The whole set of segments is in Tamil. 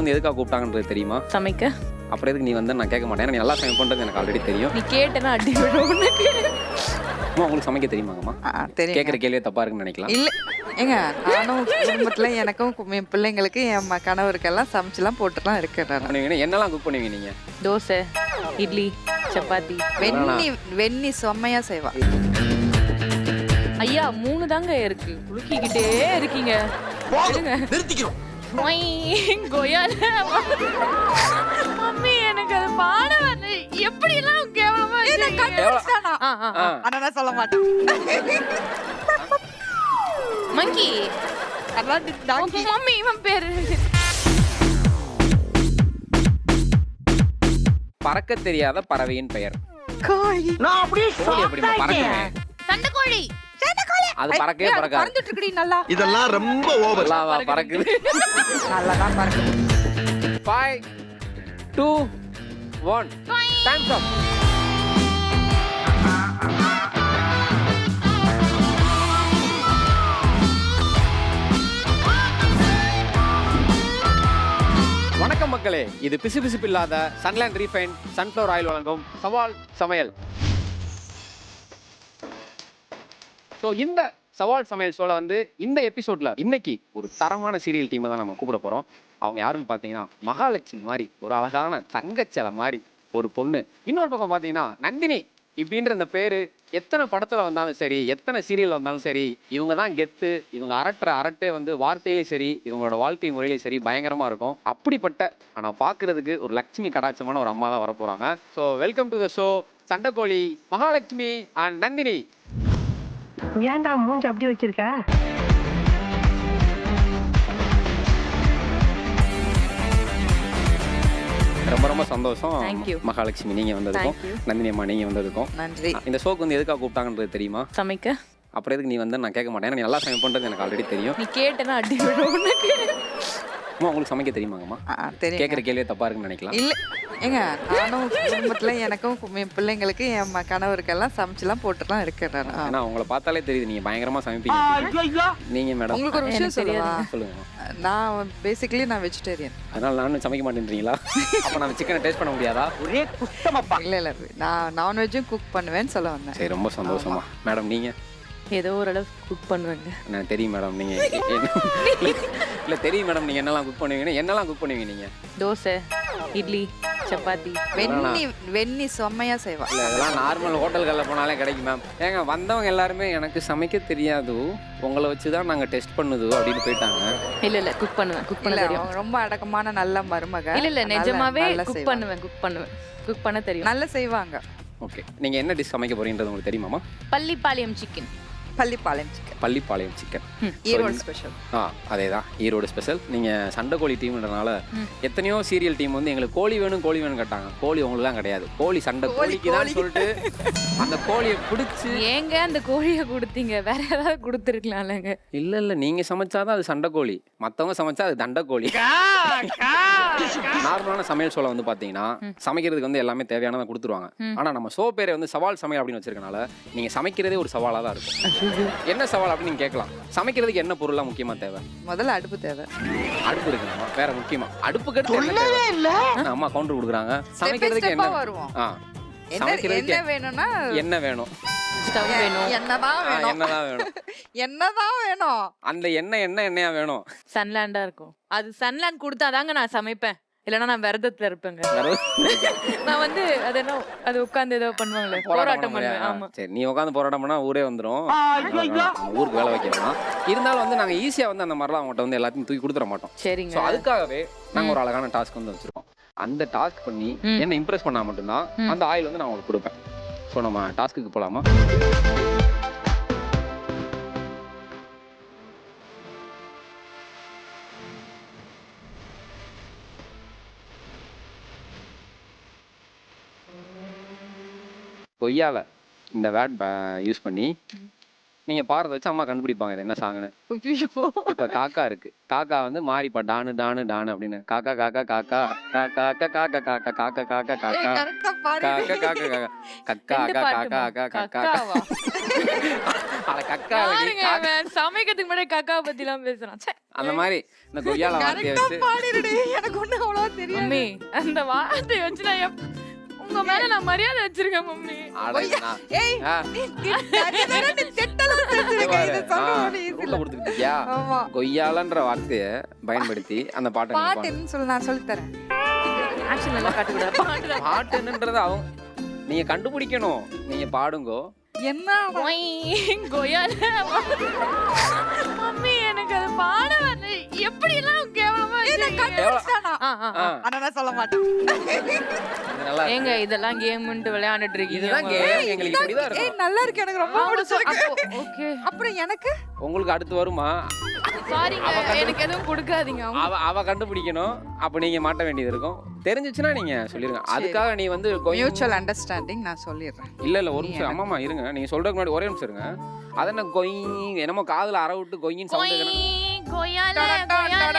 ஷோக்கு வந்து எதுக்காக கூப்பிட்டாங்கன்றது தெரியுமா? சமைக்க. அப்புறம் எதுக்கு நீ வந்து நான் கேட்க மாட்டேன். நீ நல்லா சமைப்பன்றது எனக்கு ஆல்ரெடி தெரியும். நீ கேட்டனா அடி விடும் உனக்கு. அம்மா உங்களுக்கு சமைக்க தெரியுமாங்கம்மா? தெரியும். கேட்குற கேள்வியே தப்பா இருக்குன்னு நினைக்கலாம். இல்ல ஏங்க நானும் குடும்பத்துல எனக்கும் என் பிள்ளைங்களுக்கு என் கணவருக்கெல்லாம் சமைச்சுலாம் போட்டுலாம் இருக்கேன் நான். பண்ணுவீங்க என்னெல்லாம் குக் பண்ணுவீங்க நீங்க? தோசை, இட்லி, சப்பாத்தி. வெண்ணி செம்மையா செய்வா. ஐயா 3 தாங்க இருக்கு. குலுக்கிக்கிட்டே இருக்கீங்க. நிறுத்திக்கிறோம். கொய்யால மம்மி எனக்கு அது பாட வரல. எப்படி எல்லாம் கேவலமா ஆனா சொல்ல மாட்டேன். மங்கி மம்மி இவன் பேரு பறக்க தெரியாத பறவையின் பெயர். நான் அப்படியே கோழி எப்படிமா பறக்குமே? சண்டைக்கோழி. அது பறக்கவே பறக்காது. பறந்துட்டு இருக்கடி நல்லா. இதெல்லாம் ரொம்ப ஓவர். நல்லாவா பறக்குது? நல்லா தான் பறக்குது. 5 2 1 டைம்ஸ் அப். வணக்கம் மக்களே, இது பிசுபிசுப்பு இல்லாத சன்லேண்ட் ரீஃபைன் சன்ஃப்ளவர் ஆயில் வழங்கும் சவால் சமையல். ஸோ இந்த சவால் சமையல் ஷோல வந்து இந்த எபிசோட்ல இன்னைக்கு ஒரு தரமான சீரியல் டீமை தான் நம்ம கூப்பிட போறோம். அவங்க யாருன்னு பார்த்தீங்கன்னா மகாலட்சுமி மாதிரி ஒரு அழகான தங்கச்சலை மாதிரி ஒரு பொண்ணு. இன்னொரு பக்கம் பார்த்தீங்கன்னா நந்தினி இப்படின்ற இந்த பேரு எத்தனை படத்துல வந்தாலும் சரி, எத்தனை சீரியல் வந்தாலும் சரி, இவங்க தான் கெத்து. இவங்க அரட்டே வந்து வார்த்தையே சரி, இவங்களோட வாழ்க்கை முறையிலே சரி பயங்கரமா இருக்கும். அப்படிப்பட்ட ஆனா பாக்குறதுக்கு ஒரு லட்சுமி கடாட்சமான ஒரு அம்மா தான் வர போறாங்க. So welcome to the show Sandakozhi Mahalakshmi and Nandini. ஏன்டா மூஞ்சி அப்படி வச்சிருக்க? ரொம்ப ரொம்ப சந்தோஷம் Thank you. மகாலட்சுமி நீங்க வந்ததுக்கும், நந்தினி அம்மா நீங்க வந்ததுக்கும். நன்றி. இந்த ஷோக்கு வந்து எதுக்காக கூப்பிட்டாங்கன்றது தெரியுமா? சமைக்க. அப்புறம் எதுக்கு நீ வந்து நான் கேட்க மாட்டேன். நீ நல்லா சமைப்பன்றது எனக்கு ஆல்ரெடி தெரியும். நீ கேட்டனா அடி விடும் உனக்கு. அம்மா உங்களுக்கு சமைக்க தெரியுமாங்கம்மா? தெரியும். கேட்குற கேள்வியே தப்பா இருக்குன்னு நினைக்கலாம். இல்ல ஏங்க நானும் குடும்பத்துல எனக்கும் என் பிள்ளைங்களுக்கு என் கணவருக்கெல்லாம் சமைச்சுலாம் போட்டுலாம் இருக்கேன் நான். ஏன்னா உங்களை பார்த்தாலே தெரியுது நீங்க பயங்கரமா சமைப்பீங்க. நீங்க மேடம் உங்களுக்கு ஒரு விஷயம் சொல்லவா? சொல்லுங்க. நான் பேசிக்கலி நான் வெஜிடேரியன். அதனால நானும் சமைக்க மாட்டேன்றீங்களா? அப்ப நான் சிக்கனை டேஸ்ட் பண்ண முடியாதா? ஒரே குஷ்டமப்பா. இல்ல நான் நான்வெஜ்ஜும் குக் பண்ணுவேன்னு சொல்ல வந்தேன். சரி ரொம்ப சந்தோஷமா. மேடம் நீங்க? ஏதோ ஓரளவு குக் பண்ணுவேங்க. எனக்கு தெரியும் மேடம் நீங்க இல்ல தெரியும் மேடம் நீங்க என்னெல்லாம் குக் பண்ணுவீங்க. என்னெல்லாம் குக் பண்ணுவீங்க நீங்க? தோசை, இட்லி, சப்பாத்தி. வெண்ணி செம்மையா செய்வா. இல்ல இதெல்லாம் நார்மல் ஹோட்டல்களில் போனாலே கிடைக்கும் மேம். ஏங்க வந்தவங்க எல்லாருமே எனக்கு சமைக்க தெரியாது, உங்களை வச்சு தான் நாங்கள் டெஸ்ட் பண்ணுது அப்படின்னு போயிட்டாங்க. இல்ல குக் பண்ணுவேன். குக் பண்ண இல்ல தெரியும். அவங்க ரொம்ப அடக்கமான நல்ல மருமக. இல்ல நிஜமாவே நல்லா குக் செய்வாங்க. பண்ணுவேன். குக் பண்ண தெரியும். நல்லா செய்வாங்க. ஓகே, நீங்க என்ன டிஷ் சமைக்க போறீங்கன்றது உங்களுக்கு தெரியுமாமா? Pallipalayam chicken. Pallipalayam chicken. Pallipalayam chicken. Erode special. அதே தான் ஈரோடு ஸ்பெஷல். நீங்கள் சண்டைக்கோழி டீம்ன்றனால எத்தனையோ சீரியல் டீம் வந்து எங்களுக்கு கோழி வேணும் கேட்டாங்க. கோழி உங்களுக்கு தான் கிடையாது. கோழி சண்டை கோழிக்கு தான் சொல்லிட்டு அந்த கோழியை பிடிச்சி ஏங்க அந்த கோழியை கொடுத்தீங்க? வேற ஏதாவது கொடுத்துருக்கலாம்லங்க. இல்லை நீங்கள் சமைச்சாதான் அது சண்டைக்கோழி, மற்றவங்க சமைச்சா அது தண்டைக்கோழி. நார்மலான சமையல் ஷோல வந்து பார்த்தீங்கன்னா சமைக்கிறதுக்கு வந்து எல்லாமே தேவையானதை கொடுத்துருவாங்க. ஆனால் நம்ம ஷோ பேரை வந்து சவால் சமையல் அப்படின்னு வச்சிருக்கனால நீங்கள் சமைக்கிறதே ஒரு சவாலாக தான் இருக்கும். என்ன சவால் அப்படின்னு நீங்க கேட்கலாம். சமைக்கிறதுக்கு என்ன பொருள்லாம் முக்கியமா தேவை? முதல்ல அடுப்பு தேவை. அடுப்பு இருக்குமா? வேற முக்கியமா அடுப்பு கட்டு இல்ல. அம்மா கவுண்டர் கொடுக்குறாங்க. சமைக்கிறதுக்கு என்ன வருவோம்? சமைக்கிறதுக்கு என்ன வேணும்னா என்ன வேணும்? ஸ்டவ் வேணும். என்னதான் வேணும்? என்னதான் வேணும்? என்னதான் வேணும்? அந்த எண்ணெயா வேணும்? சன்லேண்டா இருக்கும். அது சன்லேண்ட் கொடுத்தாதாங்க நான் சமைப்பேன். இல்லைன்னா நான் விரதத்துல இருப்பேங்க. நான் வந்து அது உட்காந்து ஏதோ பண்ணுவாங்களே, போராட்டம் பண்ணுவேன். ஆமா சரி, நீ உட்காந்து போராட்டம் பண்ணா ஊரே வந்துடும். ஊருக்கு வேலை வைக்க வேணாம். இருந்தாலும் வந்து நாங்க ஈஸியா வந்து அந்த மாதிரிலாம் அவங்கள்ட்ட வந்து எல்லாத்தையும் தூக்கி கொடுத்துட மாட்டோம். சரிங்க. ஸோ அதுக்காகவே நாங்க ஒரு அழகான டாஸ்க் வந்து வச்சிருக்கோம். அந்த டாஸ்க் பண்ணி என்ன இம்ப்ரெஸ் பண்ணா மட்டும்தான் அந்த ஆயில் வந்து நான் உங்களுக்கு கொடுப்பேன். ஸோ நம்ம டாஸ்க்கு போலாமா? கொய்யாவை இந்த வேட் யூஸ் பண்ணி நீங்க பாடுறத வச்சு அம்மா கண்டுபிடிப்பாங்க இது என்ன சாங்னு. இப்ப காக்கா இருக்கு, காக்கா வந்து மாறிப்பா டானு டானு டானு அப்படின்னு காக்கா காக்கா காக்கா காக்கா காக்கா காக்கா காக்கா காக்கா காக்கா கரெக்டா பாரு. காக்கா காக்கா காக்கா கக்கா ரெண்டு அக்கா பாட்டுமா? காக்கா அக்கா கக்கா கக்காவா? அட கக்கா யாருங்க இவன்? சமைக்கிறதுக்கு முன்னாடி கக்காவை பத்தி எல்லாம் பேசுறான். ச்சே. அந்த மாதிரி இந்த கொய்யால வார்த்தையை கரெக்டா வச்சு பாடிடுடி. எனக்கு ஒண்ணும் அவ்வளவா தெரியாது. மம்மி அந்த வார்த்தையை வச்சு நான் உங்க மேல நான் மரியாதை வச்சிருக்கேன் மம்மி. அட நான் ஏய், ஆ, நீ நிறைய நேரம் நீ திட்டலாம் தெரிஞ்சிருக்க. இதை சொல்ல ஒரு easy ரூல்ல இல்ல. கொடுத்துக்கிட்டியா ஆமா. கொய்யாலன்ற வார்த்தையை பயன்படுத்தி அந்த பாட்டை நீங்க பாடுங்க. பாட்டுன்னு சொல்லு, நான் சொல்லித் தரேன். ஆக்ஷன் எல்லாம் காட்டக்கூடாது. பாட்டுல பாட்டு என்னன்றது அவங்க நீங்க கண்டுபிடிக்கணும். நீங்க பாடுங்கோ. என்ன கொய்யால மம்மி எனக்கு அது பாட வரல. எப்படி எல்லாம் கேவலமா வச்சிருக்கீங்க. கண்டுபிடிச்சிட்டானா? ஆ, ஆ, ஆ. ஆனா நான் சொல்ல மாட்டேன். இது நல்லா இருக்கு. ஏங்க இதெல்லாம் கேம்ன்ட்டு விளையாண்டுட்டு இருக்கீங்க. இதுதான் கேம். எங்களுக்கு இப்படிதான் ஏய், இருக்கும். நல்லா இருக்கு, எனக்கு ரொம்ப பிடிச்சிருக்கு. ஓகே அப்புறம் எனக்கு உங்களுக்கு அடுத்து வருமா? சாரிங்க எனக்கு எதுவும் கொடுக்காதீங்க. அவ கண்டுபிடிக்கணும். அப்ப நீங்க மாட்ட வேண்டியது இருக்கும். தெரிஞ்சிச்சுன்னா நீங்க சொல்லிருங்க. அதுக்காக நீ வந்து மியூச்சுவல் அண்டர்ஸ்டாண்டிங் நான் சொல்லிடுறேன். இல்ல ஒரு நிமிஷம் அம்மாமா இருங்க. நீங்க சொல்றதுக்கு முன்னாடி ஒரே நிமிஷம் இருங்க. அது என்ன கொய் என்னமோ காதுல அற விட்டு கொய்ன்னு சவுண்ட் கொய்யால கொய்யால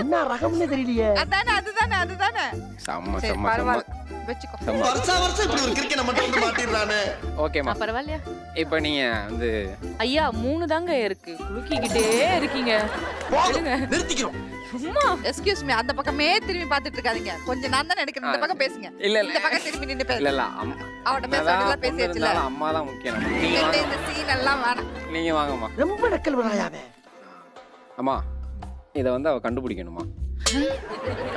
என்ன ரகம்னு தெரியலையே. அதுதானே செம்ம சரி, செம்ம செம்ம பரவாயில்ல, வச்சுக்கோ. வருஷம் இப்படி ஒரு கிரிக்கெட் மட்டும் வந்து மாட்டிடுறானே. ஓகேமா. பரவாயில்லையா? இப்ப நீங்க வந்து ஐயா 3 தாங்க இருக்கு. குலுக்கிக்கிட்டே இருக்கீங்க. போதும், நிறுத்திக்கிறோம். சும்மா எக்ஸ்கியூஸ் மீ, அந்த பக்கமே திரும்பி பார்த்துட்டு இருக்காதீங்க. கொஞ்சம் நான் தானே எடுக்கிறேன், இந்த பக்கம் பேசுங்க. இல்ல இந்த பக்கம் திரும்பி நின்னு பேசு. இல்ல இல்ல அவட்ட பேச வேண்டியதெல்லாம் பேசியாச்சுல. அம்மா தான் முக்கியம் நமக்கு. நீங்க வாங்க. இந்த சீன் எல்லாம் வேணாம். நீங்க வாங்கம்மா. ரொம்ப நக்கல் விடாயாவே. அம்மா இத வந்து அவ கண்டுபிடிக்கணுமா?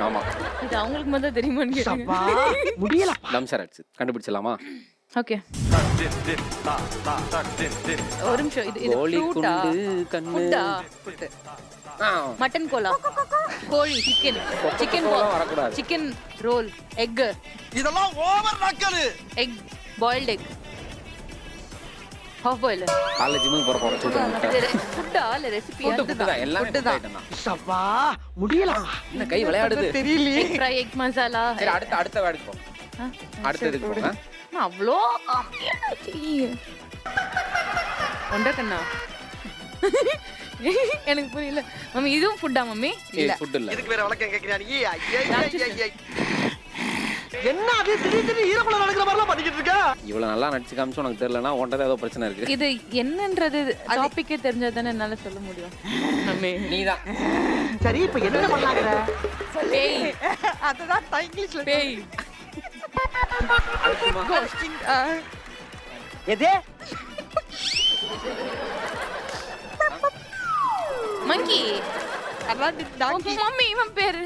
ஆமா. இது அவங்களுக்கு மட்டும் தெரியுமான்னு கேளுங்க. அப்பா முடியல. தம்சர் அடிச்சு கண்டுபிடிச்சலாமா? ஓகே ஒரு நிமிஷம். இது கோழி ஃப்ரூட்டா? குண்டு கண்ணு. ஃபுட்டா? ஆ, மட்டன் கோலா? கோழி சிக்கன் சிக்கன் கோலா வரக்கூடாது. சிக்கன் ரோல் எக் இதெல்லாம் ஓவர் நக்கல். Egg boiled egg half boil. College ஜிம்முக்கு போற போற சொல்றேன். ஃபுட்டா இல்ல ரெசிபி? ஃபுட் ஃபுட் தான் எல்லாமே Food ஃபுட் தான். ஐட்டம் தான். அப்பா முடியல. என்ன கை விளையாடுது. தெரியலையே. Egg fry egg masala. சரி அடுத்த வேர்டுக்கு போ. அடுத்ததுக்கு போங்க. நான் அவ்வளோ ஒண்டக்கண்ணா எனக்கு புரியல மம்மி. இதுவும் ஃபுட்டா மம்மி? இல்ல ஃபுட் இல்ல. இதுக்கு வேற வழக்கம் கேக்குறியா நீ? ஐயே என்ன அது திடீர்னு ஈரக்குள்ள நடக்கிற மாதிரி எல்லாம் பண்ணிக்கிட்டு இருக்க? இவ்வளவு நல்லா நடிச்சு காமிச்சு உனக்கு தெரியலனா உன்கிட்ட ஏதோ பிரச்சனை இருக்கு. இது என்னன்றது டாபிக்கே தெரிஞ்சா தானே என்னால சொல்ல முடியும். மம்மி நீதான். சரி இப்ப என்ன பண்ணாங்கற? பேய் அதுதான் இங்கிலீஷ்ல பேய் எதே? மங்கி. அதான் டாங்கி. மம்மி இவன் பேரு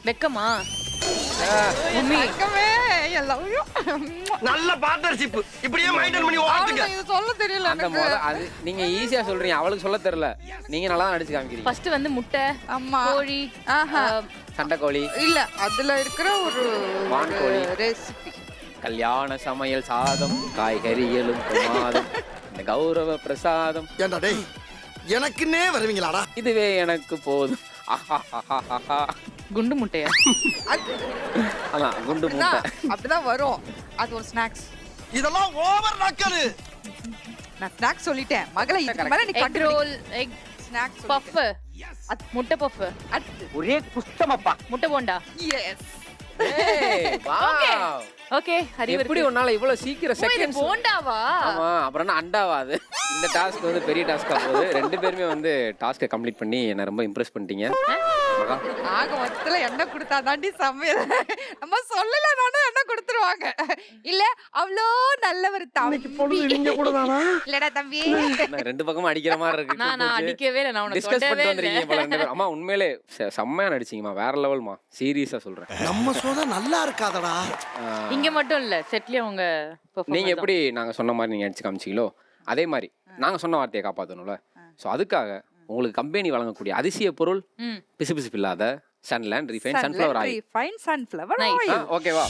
வெக்கமா? மம்மி வெக்கமே எல்லாம் நல்ல பார்ட்னர்ஷிப். இப்படியே மெயின்டைன் பண்ணி ஓடுங்க. இது சொல்ல தெரியல அந்த எனக்கு. அது நீங்க ஈஸியா சொல்றீங்க. அவளுக்கு சொல்ல தெரியல. நீங்க நல்லா நடிச்சு காமிக்கிறீங்க. ஃபர்ஸ்ட் வந்து முட்டை அம்மா. கோழி ஆஹா. சண்டைக்கோழி, இல்ல அதுல இருக்கிற ஒரு வான்கோழி. ரெசிபி. கல்யாண சமையல் சாதம், காய்கறிகளும் பிரமாதம், இந்த கௌரவ பிரசாதம். ஏண்டா டேய், எனக்குன்னே வருவீங்களாடா? இதுவே எனக்கு போதும். ஆஹாஹாஹாஹா. குண்டு முட்டையா? அதான் குண்டு முட்டை. அப்படிதான் வரும். அது ஒரு ஸ்நாக்ஸ். இதெல்லாம் ஓவர் நக்கல். நான் ஸ்நாக்ஸ் சொல்லிட்டேன் மகளே. இதுக்கு மேல நீ எக் கண்டு ரோல் எக் ஸ்நாக்ஸ் பஃப் முட்டை பஃப் ஒரே குஷ்டமப்பா. முட்டை போண்டா. எஸ். ஏய், வாவ். ஓகே அறிவு எப்படி உன்னால இவ்வளவு சீக்கிரம் செகண்ட்ஸ்? போண்டாவா? ஆமா, அப்புறம் என்ன அண்டாவா அது? இந்த டாஸ்க் வந்து பெரிய டாஸ்கா போகுது. ரெண்டு பேருமே வந்து டாஸ்கை கம்ப்ளீட் பண்ணி என்ன ரொம்ப இம்ப்ரெஸ் பண்ணிட்டீங்க. மகா, ஆக மொத்தத்துல என்ன கொடுத்தா தாண்டி சமையல். நம்ம சொல்லலனாலும் என்ன கொடுத்துருவாங்க. இல்ல அவ்வளோ நல்லவர் இன்னைக்கு பொழுது தம்பி. நீங்க கூட தானா? இல்லடா தம்பி. என்ன ரெண்டு பக்கமும் அடிக்கிற மாதிரி இருக்கு. நான் அடிக்கவே இல்லை. நான் உனக்கு டிஸ்கஸ் சொல்லவே பண்ணிட்டு இல்லை. வந்திருக்கீங்க போல ரெண்டு பேரும். அம்மா உண்மையிலே செம்மையா நடிச்சீங்கம்மா. வேற லெவல்மா. சீரியஸா சொல்றேன். நம்ம சோதா நல்லா இருக்காதடா. இங்க மட்டும் இல்ல செட்லயே அவங்க நீங்க எப்படி நாங்க சொன்ன மாதிரி நீங்க அடிச்சு காமிச்சீங்களோ அதே மாதிரி நாங்க சொன்ன வார்த்தையை காப்பாற்றணும்ல. ஸோ அதுக்காக உங்களுக்கு கம்பெனி வழங்கக்கூடிய அதிசய பொருள் பிசுபிசுப்பு இல்லாத Sunland refine sunflower oil. Fine sunflower Nice. Oil. ஓகேவா?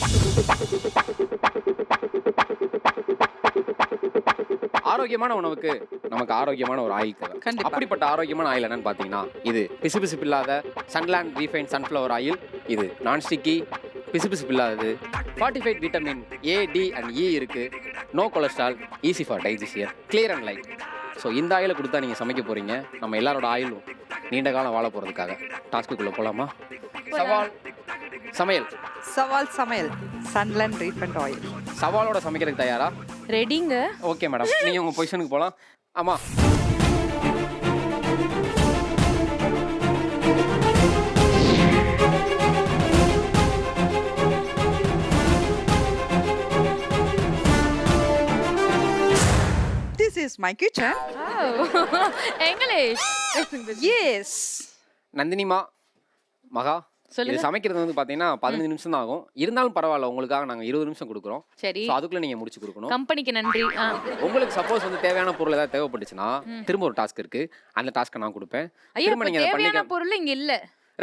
ஆரோக்கியமான உணவுக்கு நமக்கு ஆரோக்கியமான ஒரு ஆயில் தேவை. கண்டிப்பா. அப்படிப்பட்ட ஆரோக்கியமான ஆயில் என்னன்னு பாத்தீங்கன்னா இது பிசுபிசுப்பு இல்லாத சன்லேண்ட் ரீஃபைன் சன்ஃப்ளவர் ஆயில். இது நான் ஸ்டிக்கி, பிசுபிசுப்பு இல்லாதது, 45 vitamin A, D and E இருக்கு, no cholesterol, easy for digestion, clear and light. So இந்த ஆயிலை கொடுத்தா நீங்கள் சமைக்க போகிறீங்க. நம்ம எல்லாரோட ஆயிலும் நீண்ட காலம் வாழ போகிறதுக்காக டாஸ்க்குள்ளே போகலாமா? சவால் சமையல். சவால் சமையல் சன்லேண்ட் ரீஃபண்ட் ஆயில். சவாலோட சமைக்கிறதுக்கு தயாரா? ரெடிங்க. ஓகே மேடம், நீங்கள் உங்கள் பொசிஷனுக்கு போகலாம். ஆமாம், This is my kitchen. English. Yes. நந்தினிமா, மகா, இது சொல்லுங்க. சமைக்கிறது வந்து பார்த்தீங்கன்னா 15 நிமிஷம் தான் ஆகும். இருந்தாலும் பரவாயில்ல, உங்களுக்காக நாங்கள் 20 நிமிஷம் கொடுக்குறோம். சரி, ஸோ அதுக்குள்ளே நீங்கள் முடிச்சு கொடுக்கணும். கம்பெனிக்கு நன்றி. உங்களுக்கு சப்போஸ் வந்து தேவையான பொருள் ஏதாவது தேவைப்பட்டுச்சுன்னா திரும்ப ஒரு டாஸ்க் இருக்கு. அந்த டாஸ்க்கை நான் கொடுப்பேன். ஐயா, திரும்ப நீங்க அதை தேவையான பண்ணிக்க. பொருள் இங்க இல்ல.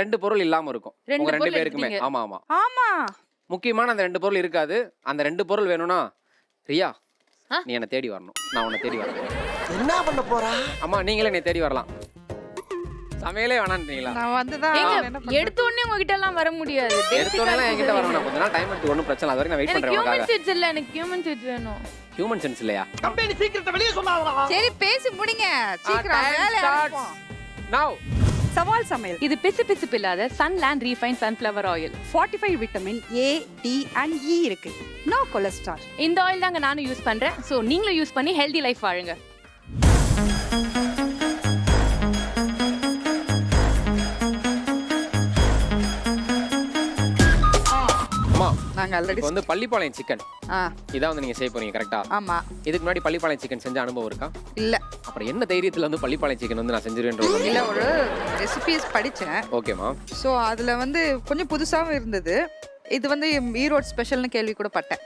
2 பொருள் இல்லாம இருக்கும் ரெண்டு உங்க 2 பொருள் பேருக்குமே. எடுத்தீங்க. ஆமா ஆமா, ஆமா. முக்கியமான அந்த 2 பொருள் இருக்காது. அந்த 2 பொருள் வேணும்னா ரியா, ஆ? நீ என்னை தேடி வரணும், நான் உன்னை தேடி வரேன். என்ன பண்ண போறா? அம்மா நீங்களே என்னை தேடி வரலாம். சமையலே வேணான்றீங்களா? நான் வந்துதான் ஏங்க, என்ன பண்றது? எடுத்த உடனே உங்ககிட்ட எல்லாம் வர முடியாது. எடுத்தோடனே என்கிட்ட வரணும். நான் கொஞ்ச நாள் டைம் எடுத்து ஒன்றும் பிரச்சனை இல்லை. அது வரைக்கும் நான் வெயிட் எனக்கு பண்றேன். ஹியூமன் சீட்ஸ் இல்ல, எனக்கு ஹியூமன் சீட்ஸ் வேணும். ஹியூமன் சென்ஸ் இல்லையா? கம்பெனி சீக்கிரத்தை வெளியே சொன்னாங்களா? சரி பேசி முடிங்க சீக்கிரம் வேலை ஆரம்பிப்போம். Now சவால் சமையல். இது பிசு இல்லாத Sunland refine sunflower oil. 45 vitamin A, D and E இருக்கு. No cholesterol. இந்த ஆயில் தாங்க நானும் யூஸ் பண்றேன். சோ நீங்களும் யூஸ் பண்ணி ஹெல்தி லைஃப் வாழுங்க. அம்மா, நாங்க ஆல்ரெடி இப்போ வந்து பள்ளிப்பாளையம் சிக்கன் ஆ இதான் வந்து நீங்க செய்ய போறீங்க கரெக்டா? ஆமா. இதுக்கு முன்னாடி பள்ளிப்பாளையம் சிக்கன் செஞ்ச அனுபவம் இருக்கா? இல்ல அப்புறம் என்ன தைரியத்துல வந்து பள்ளிப்பாளையம் சிக்கன் வந்து நான் செஞ்சிருவேன்ற இல்ல ஒரு ரெசிபிஸ் படிச்சேன். ஓகேமா. ஸோ அதுல வந்து கொஞ்சம் புதுசாவும் இருந்தது. இது வந்து ஈரோடு ஸ்பெஷல்னு கேள்வி கூட பட்டேன்.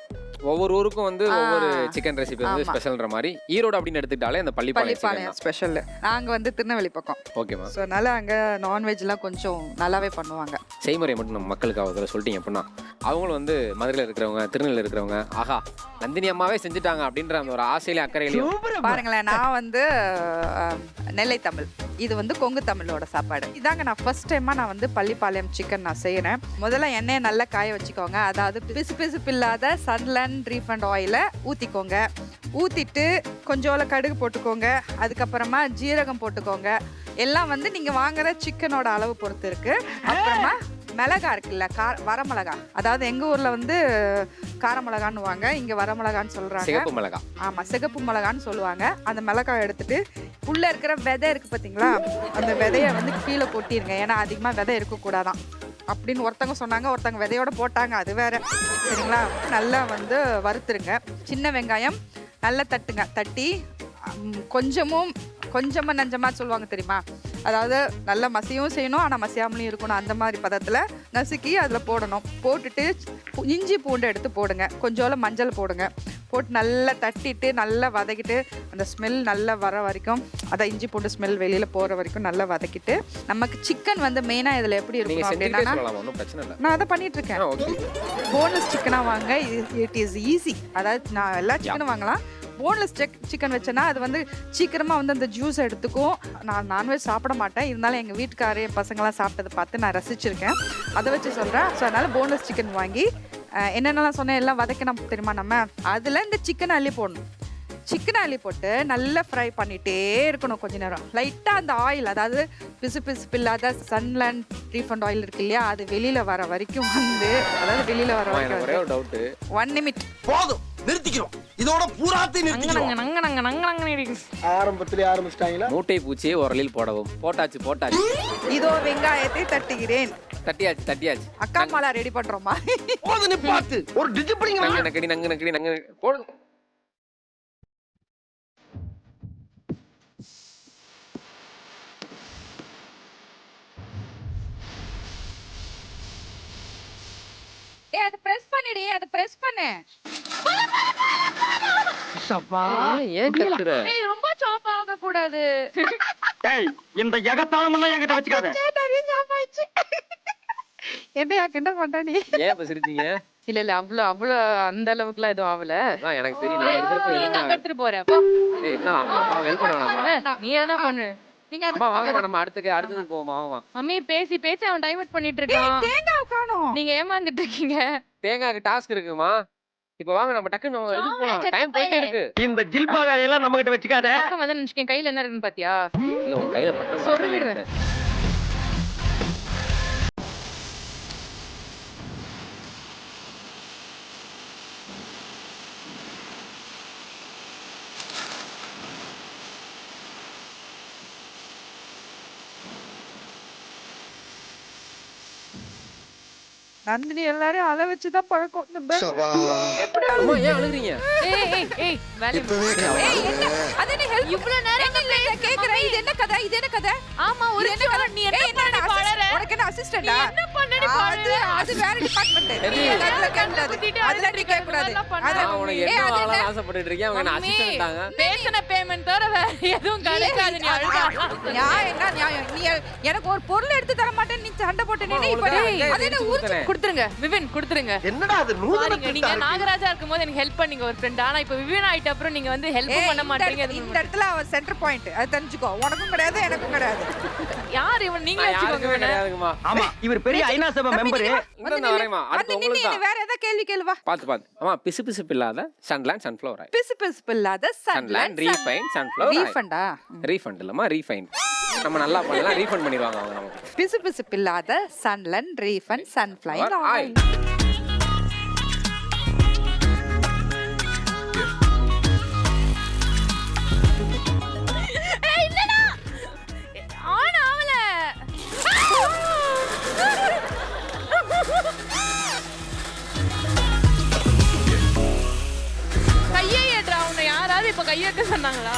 ஒவ்வொரு ஊருக்கும் வந்து ஒவ்வொரு சிக்கன் ரெசிபி வந்து ஆமா. ஸ்பெஷல்ன்ற மாதிரி ஈரோடு அப்படின்னு எடுத்துக்கிட்டாலே அந்த பள்ளிப்பாளையம் பள்ளிப்பாளையம் சிக்கன் ஸ்பெஷல். நாங்க வந்து திருநெல்வேலி பக்கம். ஓகேமா. ஸோ அதனால அங்க நான்வெஜ்லாம் கொஞ்சம் நல்லாவே பண்ணுவாங்க. செய்முறை மட்டும் நம்ம மக்களுக்காக அதில் சொல்லிட்டீங்க அப்படின்னா அவங்களும் வந்து மதுரையில் இருக்கிறவங்க, திருநெல்வேலியில் இருக்கிறவங்க, ஆஹா நந்தினி அம்மாவே செஞ்சுட்டாங்க அப்படின்ற அந்த ஒரு ஆசையிலையும் அக்கறையிலையும் பாருங்களேன், நான் வந்து நெல்லை தமிழ், இது வந்து கொங்கு தமிழோட சாப்பாடு. இதாங்க நான் ஃபர்ஸ்ட் டைமா நான் வந்து பள்ளிப்பாளையம் சிக்கன் நான் செய்யறேன். முதல்ல எண்ணெயை நல்லா காய வச்சுக்கோங்க. அதாவது பிசு இல்லாத சன்லேண்ட் ரீஃபண்ட் ஆயிலை ஊற்றிக்கோங்க. ஊற்றிட்டு கொஞ்சோல கடுகு போட்டுக்கோங்க. அதுக்கப்புறமா ஜீரகம் போட்டுக்கோங்க. எல்லாம் வந்து நீங்கள் வாங்குற சிக்கனோட அளவு பொறுத்து இருக்கு. அப்புறமா மிளகா இருக்குல்ல, வரமிளகா, அதாவது எங்க ஊர்ல வந்து காரமிளகான்னு வாங்க, இங்க வரமிளகான்னு சொல்றாங்க. சிகப்பு மிளகா. ஆமா, சிகப்பு மிளகான்னு சொல்லுவாங்க. அந்த மிளகாய் எடுத்துட்டு உள்ள இருக்கிற விதை இருக்கு பாத்தீங்களா, அந்த விதைய வந்து கீழே கொட்டிருங்க. ஏன்னா அதிகமா விதை இருக்கக்கூடாதான் அப்படின்னு ஒருத்தவங்க சொன்னாங்க, ஒருத்தவங்க விதையோட போட்டாங்க, அது வேற. சரிங்களா, நல்லா வந்து வறுத்துருங்க. சின்ன வெங்காயம் நல்லா தட்டுங்க. தட்டி கொஞ்சமா நஞ்சமா சொல்லுவாங்க தெரியுமா, அதாவது நல்லா மசியவும் செய்யணும் ஆனால் மசியாமலையும் இருக்கணும். அந்த மாதிரி பதத்தில் நசுக்கி அதில் போடணும். போட்டுட்டு இஞ்சி பூண்டு எடுத்து போடுங்க. கொஞ்சோல மஞ்சள் போடுங்க. போட்டு நல்லா தட்டிட்டு நல்லா வதக்கிட்டு அந்த ஸ்மெல் நல்லா வர வரைக்கும், அதான் இஞ்சி பூண்டு ஸ்மெல் வெளியில் போகிற வரைக்கும் நல்லா வதக்கிட்டு, நமக்கு சிக்கன் வந்து மெயினாக இதில் எப்படி இருக்கணும் அப்படின்னா, நான் அதை பண்ணிட்டு இருக்கேன். போன்லெஸ் சிக்கனாக வாங்க, இட் இஸ் ஈஸி. அதாவது நான் எல்லா சிக்கனும் வாங்கலாம். போன்லெஸ் சிக்கன் வச்சேன்னா அது வந்து சீக்கிரமாக வந்து அந்த ஜூஸ் எடுத்துக்கும். நான் நான்வெஜ் சாப்பிட மாட்டேன், இருந்தாலும் எங்கள் வீட்டுக்காரே பசங்களாம் சாப்பிட்டதை பார்த்து நான் ரசிச்சிருக்கேன், அதை வச்சு சொல்கிறேன். ஸோ அதனால் போன்லெஸ் சிக்கன் வாங்கி என்னென்னலாம் சொன்னேன் எல்லாம் வதக்கணும் தெரியுமா, நம்ம அதில் இந்த சிக்கனை அள்ளி போடணும். சிக்கனை அள்ளி போட்டு நல்லா ஃப்ரை பண்ணிகிட்டே இருக்கணும் கொஞ்ச நேரம். லைட்டாக அந்த ஆயில், அதாவது பிசு இல்லாத சன்லேண்ட் ரீஃபண்ட் ஆயில் இருக்கு இல்லையா, அது வெளியில் வர வரைக்கும் வந்து, அதாவது வெளியில் வர வரைக்கும் ஒரே ஒரு டவுட்டு. 1 நிமிட் போதும், நிறுத்திக்கிறோம். இதோட பூராத்தையும் நிறுத்திக்கிறோம். ஆரம்பத்திலே ஆரம்பிச்சிட்டாங்களா? மூட்டை பூச்சியை உரலில் போடவும். போட்டாச்சு. இதோ வெங்காயத்தை தட்டுகிறேன். தட்டியாச்சு. அக்கா மாலா ரெடி பண்றோமா? போது நிப்பாட்டு. ஒரு டிஜிபிளிங் நங்கடி போடு. அதை பிரஸ் பண்ணு. ஏன் கத்துற? ரொம்ப சாப் ஆக கூடாது. இந்த எகத்தாளமெல்லாம் என்கிட்ட வச்சுக்காத. என்னையா கிண்டல் பண்ற நீ? ஏன் இப்ப சிரிச்சீங்க? இல்ல அவ்வளவு அந்த அளவுக்குலாம் எதுவும் ஆகல. எனக்கு தெரியும். நான் எடுத்துட்டு போறேன். ஏய், என்ன அம்மா வெல்கம் பண்ணலாமா? நீ என்ன பண்ணு? நீங்க அம்மா வாங்க, நம்ம அடுத்தது போவோமா? வாங்க. மம்மி பேசி அவன் டைவர்ட் பண்ணிட்டு இருக்கான். தேங்காய் காணோம். நீங்க ஏமாந்துட்டு இருக்கீங்க. தேங்காய்க்கு டாஸ்க் இருக்குமா? இப்போ வாங்க நம்ம டக்குன்னு இது போலாம். டைம் போயிட்டே இருக்கு. இந்த ஜில்பா வேலையெல்லாம் நம்ம கிட்ட வச்சுக்காத. பக்கம் வந்து நினைச்சுக்கேன் கையில என்ன இருக்குன்னு பாத்தியா? இல்ல உன் கையில பட்டு சொல்லிடுவேன். நந்தினி எல்லாரையும் அழ வச்சுதான் பழக்கம். இந்த அம்மா ஏன் அழுகுறீங்க? ஏய் வேலை ஏய், என்ன? அது என்ன help? இவ்வளவு நேரம் கேக்குறேன். இது என்ன கதை? இது என்ன கதை? ஆமா ஒரு இது என்ன கதை? நீ என்ன ஏய், பண்ணி assist- பாழற? உனக்கு என்ன assistant ஆ? என்ன பண்ணடி அது பாழற? அது வேற டிபார்ட்மெண்ட். சரி. அதுல கேட்கக்கூடாது. அதுல நீ கேட்கக்கூடாது. அது நான் உனக்கு ஏய், என்ன அது ஆளா என்ன? ஆசைப்பட்டுட்டு இருக்கேன். அவங்க என்ன மம்மி, அசிஸ்டன்ட்டாங்க. பேசின பேமெண்ட் தவிர வேற எதுவும் கிடைக்காது. நீ அழுதா. நியாயம் என்ன நியாயம்? நீ எனக்கு ஒரு பொருள் எடுத்து தர மாட்டேன், நீ சண்டை போட்டு நின்னு இப்ப அம்மா, டேய், அது என்ன ஊர் கொடுத்துருங்க விவின் கொடுத்துருங்க. என்னடா அது நூதன பாருங்க, நீங்க நாகராஜா இருக்கும்போது எனக்கு ஹெல்ப் பண்ணீங்க ஒரு ஃப்ரெண்ட். ஆனா இப்ப விவின் ஆயிட்ட அப்புறம் நீங்க வந்து ஹெல்ப் ஏய், பண்ண மாட்டீங்க. இந்த இடத்துல அவ சென்டர் பாயிண்ட். அது தெரிஞ்சுக்கோ. உனக்கும் கிடையாது, எனக்கும் கிடையாது. யார் இவன்? நீங்க நான் வச்சுக்கோங்க யாருக்குமே இவனை. கிடையாதுங்கம்மா. ஆமா இவர் பெரிய ஐநா சபை மெம்பர். இங்க நான் வரேம்மா. அடுத்து வந்து உங்களுக்கு நின்னு தான். வேற ஏதாவது கேள்வி கேளுவா. பாத்து அம்மா பிசு பிசுப்பு இல்லாத சன்லேண்ட் சன்ஃப்ளவர் ஆயில். பிசு பிசுப்பு இல்லாத சன்லேண்ட் ரீஃபைன் சன்ஃப்ளவர் ஆயில். ரீஃபண்டா? ரீஃபண்ட் இல்லம்மா ரீஃபைன். நம்ம நல்லா பண்ணலாம் ரீஃபண்ட் பண்ணிடுவாங்க அவங்க நமக்கு. பிசு பிசுப்பு இல்லாத சன்லன் ரீஃபண்ட் சன்ஃப்ளைர் ஆயில். ஏய் இல்லடா. ஆன் ஆவல. கையை ஏட்றா. உன்னை யாராவது இப்ப கையேற்க சொன்னாங்களா?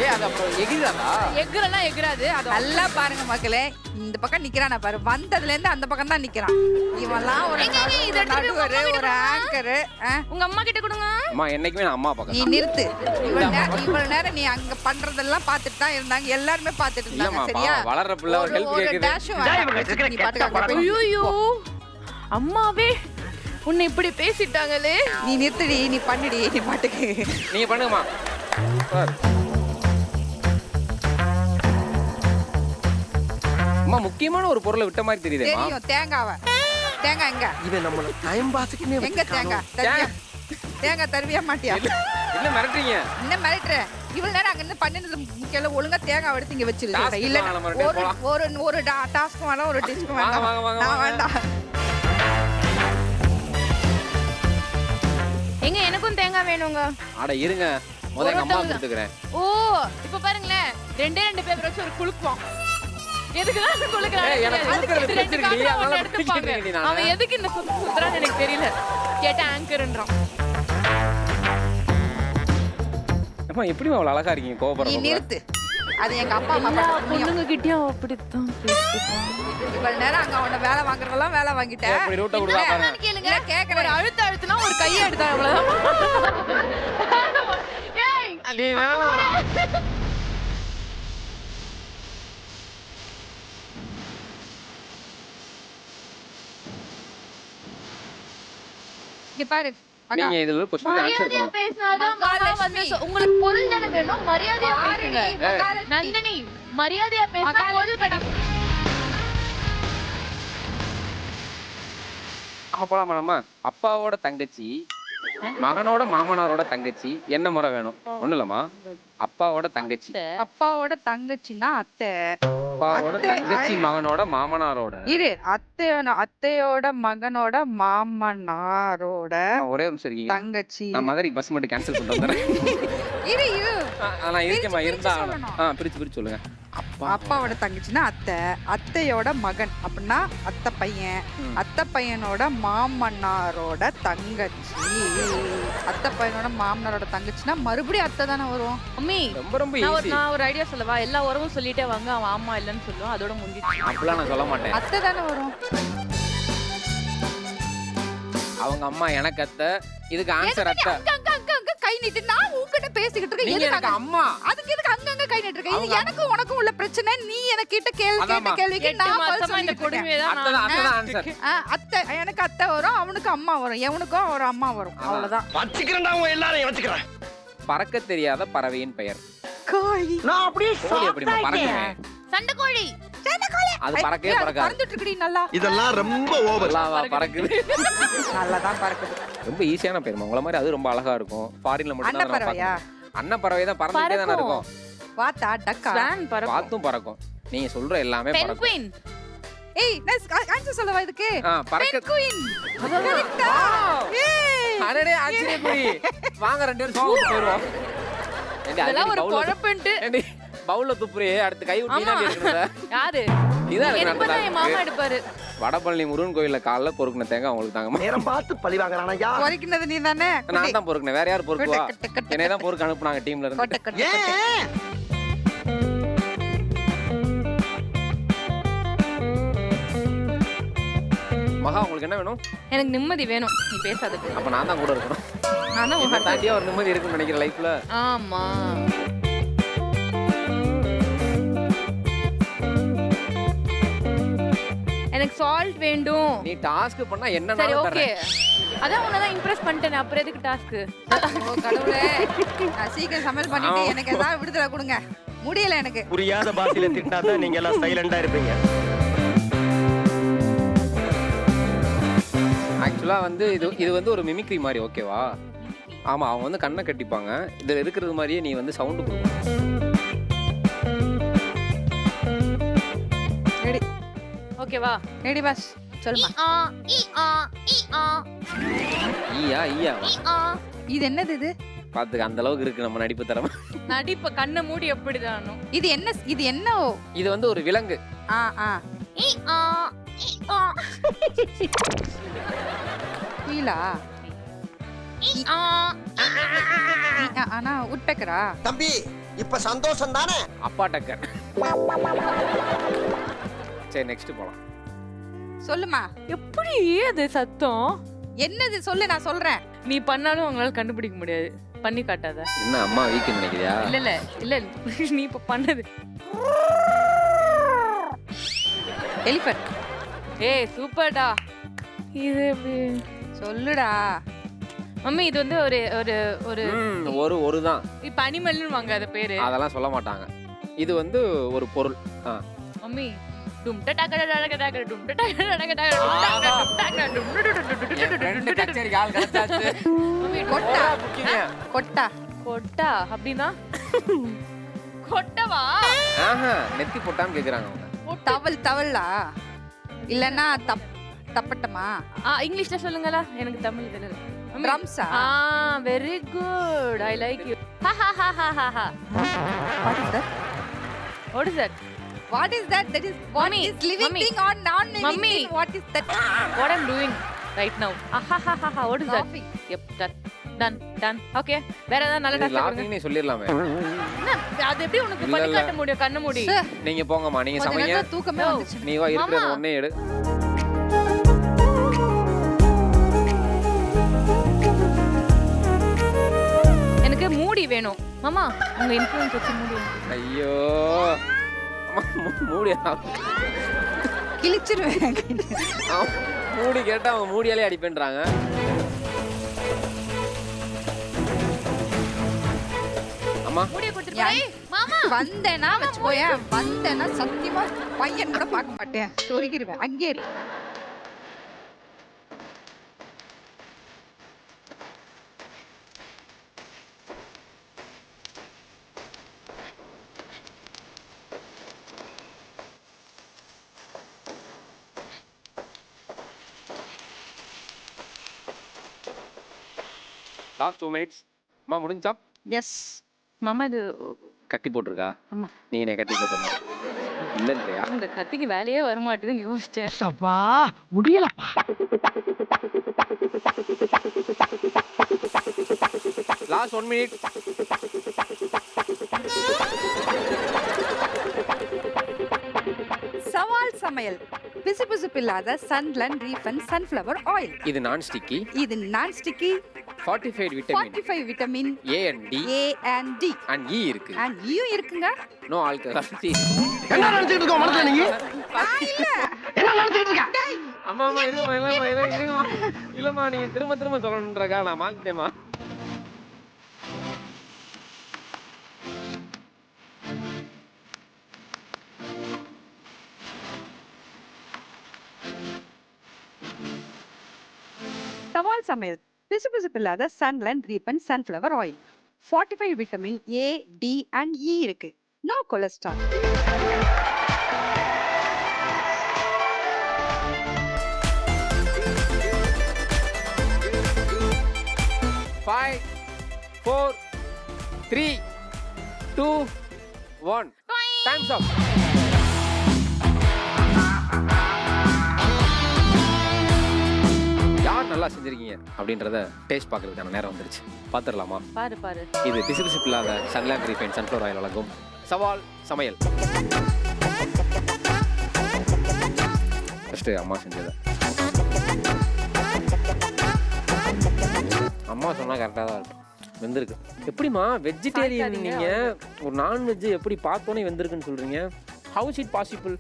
ஏய் அது அப்புறம் எகிராதா? எக்குறலாம் எகுறாது. அது நல்லா பாருங்க மக்களே, இந்த பக்கம் நிக்கிறானா பாரு. வந்ததுல இருந்து அந்த பக்கம் தான் நிக்கிறான். இவன்லாம் ஒரு நடுவர், ஒரு ஆங்கர். உங்க அம்மா கிட்ட கொடுங்க. அம்மா என்னைக்குமே நான் அம்மா நீ பக்கம். நிறுத்து. இவ்வளவு நேரம் நீ அங்க பண்றதெல்லாம் பார்த்துட்டு தான் இருந்தாங்க. எல்லாருமே பார்த்துட்டு இருந்தாங்க. இல்லம்மா சரியா? வளர்ற பிள்ளை ஒரு ஹெல்ப் ஒரு கேக்குது. டேஷும் வேண்டாம். நீ பாட்டுக்கு அங்க போய் ஐயோ அம்மாவே உன்னை இப்படி பேசிட்டாங்களே. நீ நிறுத்துடி, நீ பண்ணுடி, நீ பாட்டுக்கு. நீங்க பண்ணுங்கம்மா. சார். அம்மா முக்கியமான ஒரு பொருளை விட்ட மாதிரி தெரியுதேம்மா. தெரியும் தேங்காவை. தேங்காய் எங்க? இவன் நம்மள டைம் பாஸ்க்குனே எங்க தேங்காய்? தருவியா? தேங்காய் தருவியா மாட்டியா? என்ன மிரட்டுறீங்க? என்ன மிரட்டுற? இவ்வளவு நேரம் அங்க இருந்து பண்ணினது முக்கியம். ஒழுங்கா தேங்காய் எடுத்து இங்க வச்சிரு. Task இல்ல வாங்க, நம்ம ரெண்டு பேரும் ஒரு டாஸ்க் வேணாம், ஒரு டிஸ்க் வாங்க, வேணாம். வாங்க, வாங்க, நான் வாங்க. வேண்டாம். எங்க எனக்கும் தேங்காய் வேணுங்க. அட இருங்க. முதல்ல எங்க அம்மா கொடுத்துக்கிறேன். ஓ இப்ப பாருங்களேன், ரெண்டே பேப்பர் வச்சு ஒரு குலுக்குவான். எதுக்குதான் குலுக்குறான்? ஏய், எனக்கு குலுக்குறது பிடிச்சிருக்குடி, அதனால பிடிச்சிருக்குடி நானு. அவன் எதுக்கு இந்த சுத்துறான்னு எனக்கு தெரியல. கேட்ட ஆங்கர்ன்றான். அம்மா எப்படிமா அவ்வளவு அழகா இருக்கீங்க நீ கோபப்படுறீங்க? நிறுத்து. அது எங்க அப்பா அம்மா பண்ண புண்ணியம். பொண்ணுங்க கிட்டயும் அப்படித்தான் பேசிப்பான். இவ்வளவு நேரம் அங்க அவன வேலை வாங்குறதெல்லாம் வேலை வாங்கிட்ட. எப்படி ரூட்ட கொடுத்தா பாருங்க. கேளுங்க. இல்ல, கேக்குறேன். ஒரு அழுத்துனா ஒரு கையை எடுத்தா அவ்வளவுதான். ஏய் நீ வேணாம். இங்க பாரு. அக்கா. நீங்க இதுல क्वेश्चन ஆன்சர் மரியாதையா பண்ணுங்க. பேசினாதான் மகா வந்து உங்களுக்கு பொருள் தானே வேணும். மரியாதையா பேசுங்க. நந்தினி மரியாதையா பேசினா பொருள் கிடைக்கும். அப்பலாம் நம்ம அப்பாவோட தங்கச்சி மகனோட மாமனாரோட தங்கச்சி என்ன முறை வேணும்? ஒண்ணு இல்லம்மா. அப்பாவோட தங்கச்சி அப்பாவோட தங்கச்சின்னா அத்தை. அப்பாவோட தங்கச்சி மகனோட மாமனாரோட. இரு. அத்தையோட மகனோட மாமனாரோட ஒரே நிமிஷம் இருக்கீங்க. தங்கச்சி. நான் மதுரை பஸ் மட்டும் கேன்சல் பண்ணிட்டு வந்துறேன். இரு இரு. நான் இருக்கேம்மா பிரிச்சு இருந்தா சொல்லணும். பிரிச்சு சொல்லுங்க. அப்பா அப்பாவோட தங்கச்சின்னா அத்தை. அத்தையோட மகன் அப்படின்னா அத்தை பையன். அத்தை பையனோட மாமனாரோட தங்கச்சி. அத்தை பையனோட மாமனாரோட தங்கச்சின்னா மறுபடியும் அத்தை தானே வரும். மம்மி ரொம்ப ரொம்ப ஈஸி. நான் ஒரு ஐடியா சொல்லவா? எல்லா உறவும் சொல்லிட்டே வாங்க. அவன் ஆமா இல்லன்னு சொல்லுவான். அதோட முடிஞ்சிச்சு. அப்படிலாம் நான் சொல்ல மாட்டேன். அத்தை தானே வரும். அவங்க அம்மா எனக்கு அத்தை. இதுக்கு ஆன்சர் அத்தை. அங்க கை நீட்டு நான் உன்கிட்ட பேசிக்கிட்டு இருக்கேன். நீங்க எனக்கு அம்மா. அதுக்கு எதுக்கு அங்கங்க கை நீட்டு இருக்க? இது எனக்கும் உனக்கும் உள்ள பிரச்சனை. நீ எனக்கு கிட்ட கேட்ட கேள்விக்கு 8 நான் பதில் மாசமா இந்த சொல்லிட்டு இருக்கேன். கொடுமையை தான் நான் அத்தை தான் ஆன்சர். அத்தை எனக்கு அத்தை வரும், அவனுக்கு அம்மா வரும், எவனுக்கும் ஒரு அம்மா வரும். அவ்வளவுதான். வச்சுக்கிறேன்டா உங்க எல்லாரையும் வச்சுக்கிறேன். பறக்க தெரியாத பறவையின் பெயர். கோழி. நான் அப்படியே கோழி எப்படிமா பறக்குமே? சண்டைக்கோழி. அது பறக்கவே பறக்காது. பறந்துட்டு இருக்கடி நல்லா. இதெல்லாம் ரொம்ப ஓவர். நல்லாவா பறக்குது? நல்லா தான் பறக்குது. ரொம்ப ஈஸியான பேருமா. உங்கள மாதிரி அது ரொம்ப அழகா இருக்கும். ஃபாரின்ல மட்டும் தான் அன்னப்பறவையா? அன்னப்பறவை தான் பறந்துட்டே தானே இருக்கும். வாத்தா டக்கா? ஸ்வான் பறக்கும். பாத்தும் பறக்கும். நீங்க சொல்ற எல்லாமே பறக்கும். பென்குயின். ஏய் நான் ஆன்சர் சொல்லவா இதுக்கு? பறக்க பென்குயின். கரெக்ட்டா? ஏய் அடடே ஆச்சரியக்குறி. வாங்க 2 பேரும் சோக்கு போயிடுவோம். இதெல்லாம் ஒரு குழப்பன்ட்டு. பவுல்ல துப்புறே அடுத்து கை விட்டு தான் கேக்குறத. யாரு? இதான் எனக்கு தான் என் மாமா எடுப்பாரு. வடபழனி முருகன் கோயில்ல காலைல பொறுக்குன தேங்காய் உங்களுக்கு தாங்க. நேரம் பார்த்து பழி வாங்குறானா ஐயா? பொறுக்கினது நீ தானே? நான் தான் பொறுக்குனேன். வேற யார் பொறுக்குவா? என்னைய தான் பொறுக்க அனுப்புனாங்க டீம்ல இருந்து. கொட்ட கொட்ட. ஏன் மகா உங்களுக்கு என்ன வேணும்? எனக்கு நிம்மதி வேணும். நீ பேசாதது. அப்ப நான் தான் கூட இருக்கணும். நான் தான் என்ன தாண்டியா ஒரு நிம்மதி இருக்குன்னு நினைக்கிற லைஃப்ல. ஆமா. எனக்கு சால்ட் வேண்டும். நீ டாஸ்க் பண்ணா சரி என்னன்னாலும் ஓகே. தரேன். அதான் உன்னதான் இம்ப்ரெஸ் பண்ணிட்டேன். அப்புறம் எதுக்கு டாஸ்க்? ஓ கடவுளே. நான் சீக்கிரம் சமையல் பண்ணிட்டு எனக்கு ஏதாவது விடுதலை கொடுங்க. முடியல எனக்கு. புரியாத பாஷையில திட்டாதான் நீங்க எல்லாம் சைலண்டா இருப்பீங்க. ஆக்சுவலா வந்து இது வந்து ஒரு மிமிக்ரி மாதிரி ஓகேவா? ஆமா அவங்க வந்து கண்ணை கட்டிப்பாங்க. இதுல இருக்கிறது மாதிரியே நீ வந்து சவுண்ட் கொடுக்கணும். ரெடி. ஓகேவா? Ready boss. சொல்லுமா. ஈயா ஈயா இது என்னது இது? பாத்துக்க அந்த அளவுக்கு இருக்கு நம்ம நடிப்பு தரமா. நடிப்ப கண்ணை மூடி எப்படிதானோ. இது என்ன? இது என்ன? இது வந்து ஒரு விலங்கு. ஆ ஆ. கீழா? ஆனா உட்பெக்கரா? தம்பி இப்ப சந்தோஷம் தானே? அப்பா டக்கர். சரி நெக்ஸ்ட் போலாம். சொல்லுமா. எப்படி அது சத்தம்? என்னது சொல்லு நான் சொல்றேன். நீ பண்ணாலும் உங்களால கண்டுபிடிக்க முடியாது. பண்ணி காட்டாத. என்ன அம்மா வீக்குன்னு நினைக்கிறியா? இல்ல நீ இப்ப பண்ணது. எலிஃபண்ட். ஏய் சூப்பர்டா. இது எப்படி? சொல்லுடா. மம்மி இது வந்து ஒரு ஒரு ஒரு ஒரு தான். இப்ப அனிமல்னு வாங்க அது பேரு. அதெல்லாம் சொல்ல மாட்டாங்க. இது வந்து ஒரு பொருள். மம்மி டும் டடக டடக டடக டும் டடக டடக டடக டும் ரெண்டு கச்சேரி கால் கலச்சாச்சு. மம்மி கொட்டா. புக்கிங்க. கொட்டா. கொட்டா அப்படினா கொட்டவா? நெத்தி போட்டான்னு கேக்குறாங்க அவங்க. தவல் தவல்லா? இல்லனா தப்பட்டமா? இங்கிலீஷ்ல சொல்லுங்களா? எனக்கு தமிழ் தெரியல. ட்ரம்ஸா? Very good. I like you. ஹா ஹா ஹா ஹா ஹா. What is that? What is that? What is that? That is what Mummy, is living mummy, thing or non-living mummy. thing? What is that? What I'm doing right now? Ha ha ha ha. What is that? Laughing. Yep, done. Okay. வேற ஏதாவது நல்ல டாஸ்க் கொடுங்க. லாகிங் நீ சொல்லிரலாமே. என்ன அது எப்படி உனக்கு பண்ணி காட்ட முடியும்? கண்ண மூடி. நீங்க போங்கம்மா நீங்க கொஞ்ச சமைங்க. நேரத்துல தூக்கமே வந்துச்சு. நீ வா இருக்கிறத மாமா. ஒண்ணே எடு. எனக்கு மூடி வேணும். மாமா உங்க இன்ஃப்ளூயன்ஸ் வச்சு மூடி. ஐயோ அம்மா மூடியா? கிழிச்சிருவேன். மூடி கேட்டா அவங்க மூடியாலே அடிப்பேன்றாங்க. அம்மா மூடிய கொடுத்துட்டு போய் மாமா வந்தேனா வச்சுக்கோயேன். வந்தேனா சத்தியமா பையன் கூட பார்க்க மாட்டேன். சொருகிருவேன். அங்கே இரு. Last 2 minutes. அம்மா முடிஞ்சா? எஸ். மாமா இது கட்டி போட்டுருக்கா? ஆமா. நீ என்ன கட்டி போட்டுருக்க? இல்லையா? இந்த கத்திக்கு வேலையே வர மாட்டேதுன்னு யோசிச்சேன். அப்பா முடியலப்பா. Last 1 minute. சவால் சமையல். பிசுபிசுப்பில்லாத சன்லன் ரீஃபன் சன்ஃப்ளவர் ஆயில். இது நான் ஸ்டிக்கி. இது நான் sticky. 45 vitamin 45 vitamin A and D A and D and E இருக்கு. and E இருக்குங்க. No alcohol. என்ன நினைச்சிட்டு இருக்க மனசுல நீ? இல்ல. என்ன நினைச்சிட்டு இருக்க? அம்மா இருமா. இல்லம்மா நீங்க திரும்ப சொல்லணும்ன்றக்கா நான் மாத்திட்டேம்மா. சவால் சமையல். பிசுபிசுப்பு இல்லாத Sunland refined sunflower oil 45 vitamin A D and E இருக்கு. No cholesterol. Five, 4, 3, 2, 1. Time's up. யார் நல்லா செஞ்சிருக்கீங்க அப்படின்றத டேஸ்ட் பார்க்கறதுக்கான நேரம் வந்துருச்சு. பார்த்துடலாமா? பாரு பாரு. இது பிசுபிசுப்பு இல்லாத சன்லேண்ட் ரீஃபைண்ட் சன்ஃப்ளவர் ஆயில் வழங்கும் சவால் சமையல். ஃபர்ஸ்ட் அம்மா செஞ்சது. அம்மா சொன்னா கரெக்டாக தான் இருக்கும். வெந்திருக்கு. எப்படிமா வெஜிடேரியன் நீங்க ஒரு நான்வெஜ் எப்படி பார்த்தோன்னே வெந்திருக்குன்னு சொல்றீங்க? How is it possible?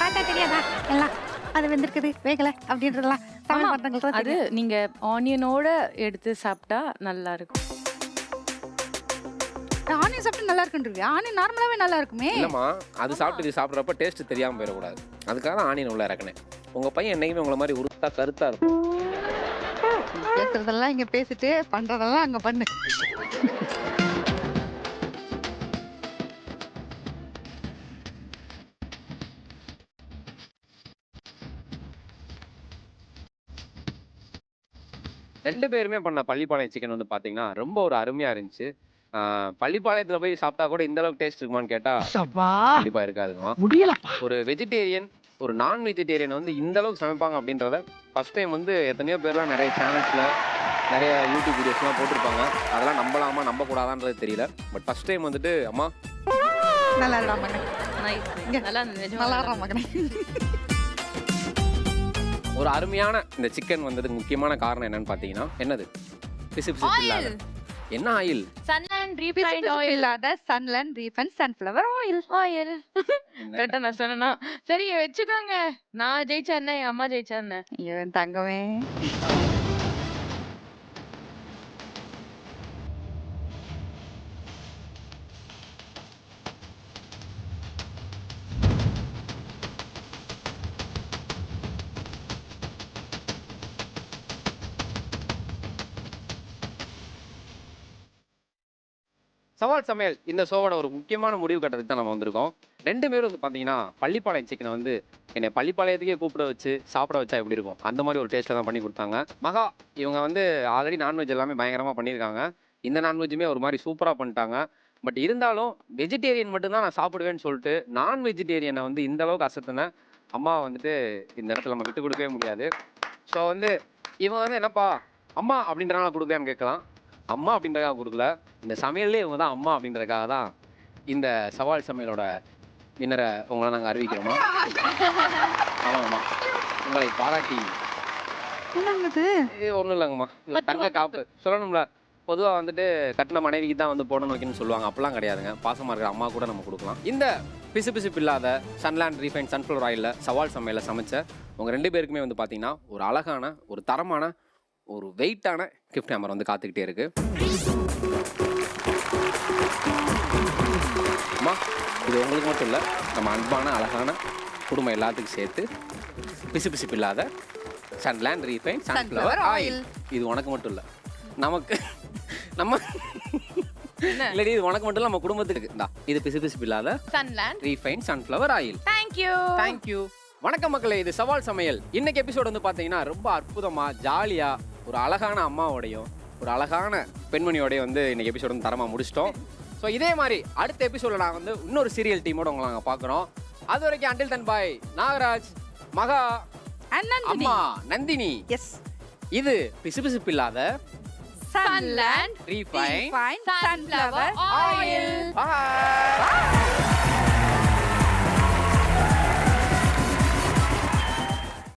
பார்த்தா தெரியாதா எல்லாம் அது வெந்திருக்குது வேகல அப்படின்றதெல்லாம் ஆமா, தமிழ் படங்களுக்கு அது நீங்க ஆனியனோட எடுத்து சாப்பிட்டா நல்லா இருக்கும். ஆனியன் சாப்பிட்டு நல்லா இருக்குன்றீங்க. ஆனியன் நார்மலாவே நல்லா இருக்குமே. இல்லம்மா, அது சாப்பிட்டு இது சாப்பிட்றப்ப டேஸ்ட் தெரியாம போயிடக்கூடாது. அதுக்காக தான் ஆனியன் உள்ள இறக்குனேன். உங்க பையன் என்னைக்குமே உங்களை மாதிரி உருத்தா கருத்தா இருக்கும். பேசுறதெல்லாம் இங்க பேசிட்டு பண்றதெல்லாம் அங்க பண்ணு. ரெண்டு பேருமே பண்ண பள்ளிப்பாளையம் சிக்கன் வந்து பாத்தீங்கன்னா ரொம்ப ஒரு அருமையா இருந்துச்சு. பள்ளிப்பாளையத்துல போய் சாப்பிட்டா கூட இந்த அளவுக்கு டேஸ்ட் இருக்குமான்னு கேட்டா சப்பா கண்டிப்பா இருக்காதுமா. முடியலப்பா. ஒரு வெஜிடேரியன் ஒரு நான் வெஜிடேரியன் வந்து இந்த அளவுக்கு சமைப்பாங்க அப்படின்றத ஃபர்ஸ்ட் டைம் வந்து எத்தனையோ பேர்லாம் நிறைய சேனல்ஸ்ல நிறைய யூடியூப் வீடியோஸ்லாம் போட்டிருப்பாங்க. அதெல்லாம் நம்பலாமா நம்ப கூடாதான்றது தெரியல. பட் ஃபர்ஸ்ட் டைம் வந்துட்டு அம்மா நல்லா இருக்கா மகனே? Nice. நல்லா இருந்தது, நிஜமா நல்லா நல்லா இருக்கா மகனே? ஒரு அருமையான இந்த சிக்கன் வந்ததுக்கு முக்கியமான காரணம் என்னன்னு பாத்தீங்கன்னா என்னது? பிசுபிசுப்பு இல்லாத என்ன ஆயில்? சன்லேண்ட் ரீஃபைண்ட் பிசுபிசுப்பு ஆயில். இல்லாத Sunland refined sunflower oil. Oil. கரெக்டா நான் சொன்னேனா? சரி வச்சுக்கோங்க. நான் ஜெயிச்சா என்ன, என் அம்மா ஜெயிச்சா என்ன? ஐயோ தங்கமே. சவால் சமையல் இந்த ஷோவோட ஒரு முக்கியமான முடிவு கட்டத்துக்கு தான் நம்ம வந்திருக்கோம். ரெண்டு பேரும் வந்து பார்த்தீங்கன்னா பள்ளிப்பாளையம் சிக்கனை வந்து என்னை பள்ளிப்பாளையத்துக்கே கூப்பிட வச்சு சாப்பிட வச்சா எப்படி இருக்கும் அந்த மாதிரி ஒரு டேஸ்ட்டில் தான் பண்ணி கொடுத்தாங்க. மகா இவங்க வந்து ஆல்ரெடி நான்வெஜ் எல்லாமே பயங்கரமாக பண்ணியிருக்காங்க. இந்த நான்வெஜ்ஜுமே ஒரு மாதிரி சூப்பராக பண்ணிட்டாங்க. பட் இருந்தாலும் வெஜிடேரியன் மட்டும்தான் நான் சாப்பிடுவேன்னு சொல்லிட்டு நான் வெஜிடேரியனை வந்து இந்த அளவுக்கு அசத்துன அம்மா வந்துட்டு இந்த இடத்துல நம்ம விட்டு கொடுக்கவே முடியாது. ஸோ வந்து இவங்க வந்து என்னப்பா அம்மா அப்படின்றனால கொடுக்கலான்னு கேட்கலாம். அம்மா அப்படின்றதுக்காக கொடுக்கல, இந்த சமையல்லே இவங்க தான் அம்மா அப்படின்றதுக்காக தான் இந்த சவால் சமையலோட வின்னரை உங்களை நாங்கள் அறிவிக்கிறோமா. ஆமாம்மா, உங்களை பாராட்டி என்னங்குது? ஒன்றும் இல்லைங்கம்மா, இல்லை தங்க காப்பு சொல்லணும்ல. பொதுவாக வந்துட்டு கட்டின மனைவிக்கு தான் வந்து போடணும் வைக்கணும்னு சொல்லுவாங்க. அப்பெல்லாம் கிடையாதுங்க. பாசமாக இருக்கிற அம்மா கூட நம்ம கொடுக்கலாம். இந்த பிசுபிசுப்பு இல்லாத சன்லேண்ட் ரீஃபைண்ட் சன்ஃப்ளவர் ஆயிலில் சவால் சமையலில் சமைச்ச உங்கள் ரெண்டு பேருக்குமே வந்து பார்த்தீங்கன்னா ஒரு அழகான ஒரு தரமான ஒரு வெயிட்டான கிஃப்ட் ஹேமர் வந்து காத்துக்கிட்டே இருக்கு. அம்மா இது உங்களுக்கு மட்டும் இல்லை, நம்ம அன்பான அழகான குடும்பம் எல்லாத்துக்கும் சேர்த்து பிசுபிசுப்பு இல்லாத சன்லேண்ட் ரீஃபைண்ட் சன்ஃப்ளவர் ஆயில். இது உனக்கு மட்டும் இல்லை, நமக்கு நம்ம இல்லடி இது உனக்கு மட்டும் இல்லை, நம்ம குடும்பத்துக்கு இந்தா இது பிசுபிசுப்பு இல்லாத Sunland refined sunflower oil. Thank you. Thank you. வணக்கம் மக்களே, இது சவால் சமையல். இன்னைக்கு எபிசோட் வந்து பார்த்தீங்கன்னா ரொம்ப அற்புதமாக ஜாலியாக ஒரு அழகான அம்மாவோடையும் ஒரு அழகான பெண்மணியோடையும் வந்து இன்னைக்கு எபிசோட் வந்து தரமாக முடிச்சிட்டோம். ஸோ இதே மாதிரி அடுத்த எபிசோடில் நான் வந்து இன்னொரு சீரியல் டீமோட உங்களை நாங்கள் பார்க்குறோம். அது வரைக்கும் அண்டில் தன் பாய் நாகராஜ், மகா, அம்மா நந்தினி. எஸ், இது பிசுபிசுப்பு இல்லாத சன்லேண்ட் ரீஃபைண்ட் சன்ஃப்ளவர் ஆயில். பாய்.